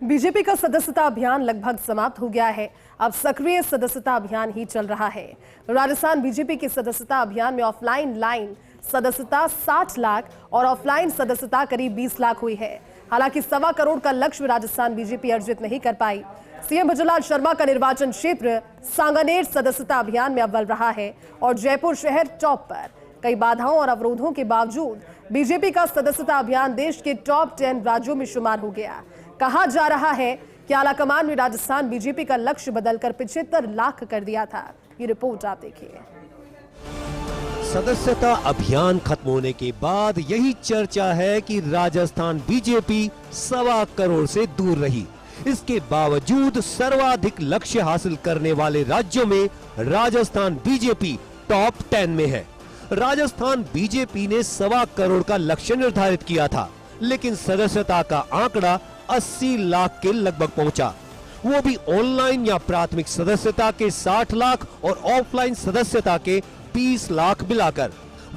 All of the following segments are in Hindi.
बीजेपी का सदस्यता अभियान लगभग समाप्त हो गया है। अब सक्रिय सदस्यता अभियान ही चल रहा है। राजस्थान बीजेपी की सदस्यता अभियान में ऑफलाइन लाइन सदस्यता 60 लाख और ऑफलाइन सदस्यता करीब 20 लाख हुई है। हालांकि 1.25 करोड़ का लक्ष्य राजस्थान बीजेपी अर्जित नहीं कर पाई। सीएम भजनलाल शर्मा का निर्वाचन क्षेत्र सांगानेर सदस्यता अभियान में अव्वल रहा है और जयपुर शहर टॉप पर। कई बाधाओं और अवरोधों के बावजूद बीजेपी का सदस्यता अभियान देश के टॉप 10 राज्यों में शुमार हो गया। कहा जा रहा है कि आलाकमान ने राजस्थान बीजेपी का लक्ष्य बदलकर 75 लाख कर दिया था। ये रिपोर्ट आप देखिए। सदस्यता अभियान खत्म होने के बाद यही चर्चा है कि राजस्थान बीजेपी 1.25 करोड़ से दूर रही। इसके बावजूद सर्वाधिक लक्ष्य हासिल करने वाले राज्यों में राजस्थान बीजेपी टॉप 10 में है। राजस्थान बीजेपी ने 1.25 करोड़ का लक्ष्य निर्धारित किया था, लेकिन सदस्यता का आंकड़ा 80 लाख के लगभग पहुंचा, वो भी ऑनलाइन या प्राथमिक सदस्यता के 60 लाख और ऑफलाइन सदस्यता के 20 लाख मिलाकर।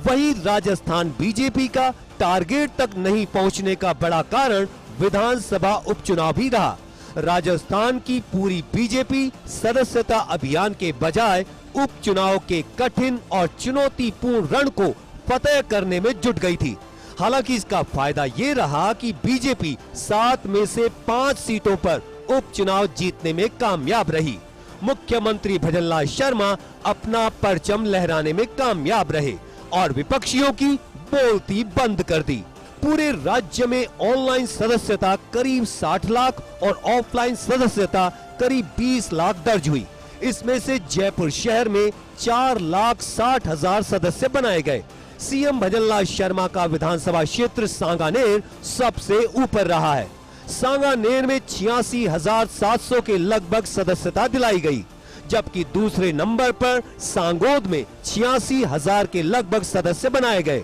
वहीं राजस्थान बीजेपी का टारगेट तक नहीं पहुंचने का बड़ा कारण विधानसभा उपचुनाव भी रहा। राजस्थान की पूरी बीजेपी सदस्यता अभियान के बजाय उपचुनाव के कठिन और चुनौतीपूर्ण रण को फतेह करने में जुट गई थी। हालांकि इसका फायदा ये रहा कि बीजेपी 7 में से 5 सीटों पर उपचुनाव जीतने में कामयाब रही। मुख्यमंत्री भजनलाल शर्मा अपना परचम लहराने में कामयाब रहे और विपक्षियों की बोलती बंद कर दी। पूरे राज्य में ऑनलाइन सदस्यता करीब 60 लाख और ऑफलाइन सदस्यता करीब 20 लाख दर्ज हुई। इसमें से जयपुर शहर में 4,60,000 सदस्य बनाए गए। सीएम भजनलाल शर्मा का विधानसभा क्षेत्र सांगानेर सबसे ऊपर रहा है। सांगानेर में 86,700 के लगभग सदस्यता दिलाई गई, जबकि दूसरे नंबर पर सांगोद में 86,000 के लगभग सदस्य बनाए गए।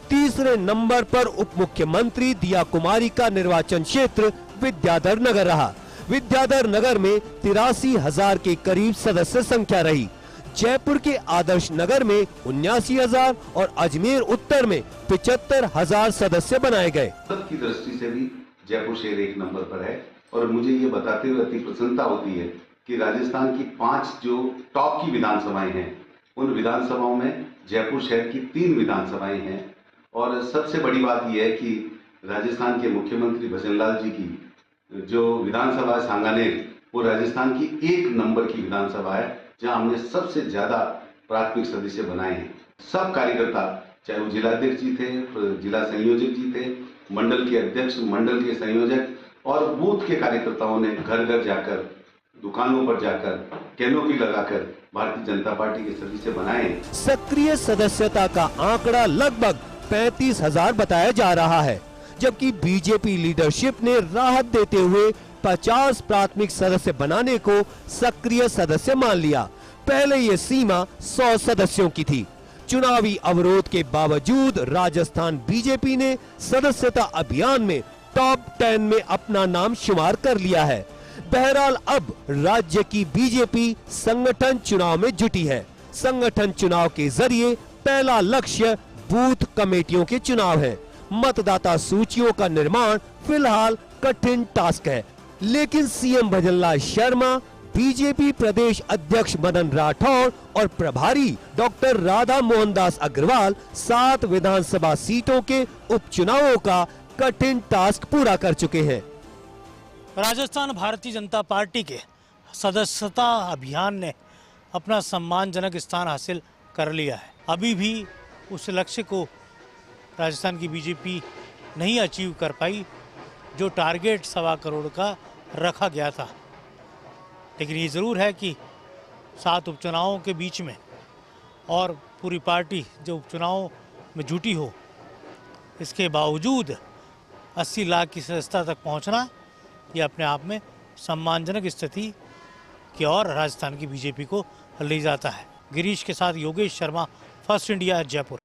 तीसरे नंबर पर उप मुख्यमंत्री दिया कुमारी का निर्वाचन क्षेत्र विद्याधर नगर रहा। विद्याधर नगर में 83,000 के करीब सदस्य संख्या रही। जयपुर के आदर्श नगर में 79,000 और अजमेर उत्तर में 75,000 सदस्य बनाए गए। की दृष्टि से भी जयपुर शहर एक नंबर पर है और मुझे ये बताते हुए अति प्रसन्नता होती है कि राजस्थान की 5 जो टॉप की विधानसभाएं हैं, उन विधानसभाओं में जयपुर शहर की 3 विधानसभाएं हैं। और सबसे बड़ी बात यह है कि राजस्थान के मुख्यमंत्री भजनलाल जी की जो विधानसभा सांगानेर, वो राजस्थान की 1 नंबर की विधानसभा है, जहां हमने सबसे ज्यादा प्राथमिक सदस्य बनाए हैं। सब कार्यकर्ता, चाहे वो जिलाध्यक्ष जी थे, जिला संयोजक जी थे, मंडल के अध्यक्ष, मंडल के संयोजक और बूथ के कार्यकर्ताओं ने घर घर जाकर, दुकानों पर जाकर, कैनोपी लगाकर भारतीय जनता पार्टी के सदस्य बनाए। सक्रिय सदस्यता का आंकड़ा लगभग 35,000 बताया जा रहा है, जबकि बीजेपी लीडरशिप ने राहत देते हुए 50 प्राथमिक सदस्य बनाने को सक्रिय सदस्य मान लिया। पहले ये सीमा 100 सदस्यों की थी। चुनावी अवरोध के बावजूद राजस्थान बीजेपी ने सदस्यता अभियान में टॉप 10 में अपना नाम शुमार कर लिया है। बहरहाल अब राज्य की बीजेपी संगठन चुनाव में जुटी है। संगठन चुनाव के जरिए पहला लक्ष्य बूथ कमेटियों के चुनाव है। मतदाता सूचियों का निर्माण फिलहाल कठिन टास्क है, लेकिन सीएम भजनलाल शर्मा, बीजेपी प्रदेश अध्यक्ष मदन राठौड़ और प्रभारी डॉक्टर राधा मोहन दास अग्रवाल 7 विधानसभा सीटों के उपचुनावों का कठिन टास्क पूरा कर चुके हैं। राजस्थान भारतीय जनता पार्टी के सदस्यता अभियान ने अपना सम्मानजनक स्थान हासिल कर लिया है। अभी भी उस लक्ष्य को राजस्थान की बीजेपी नहीं अचीव कर पाई, जो टारगेट 1.25 करोड़ का रखा गया था। लेकिन ये ज़रूर है कि 7 उपचुनावों के बीच में और पूरी पार्टी जो उपचुनाव में जुटी हो, इसके बावजूद 80 लाख की सदस्यता तक पहुंचना, ये अपने आप में सम्मानजनक स्थिति की ओर राजस्थान की बीजेपी को ले जाता है। गिरीश के साथ योगेश शर्मा, फर्स्ट इंडिया, जयपुर।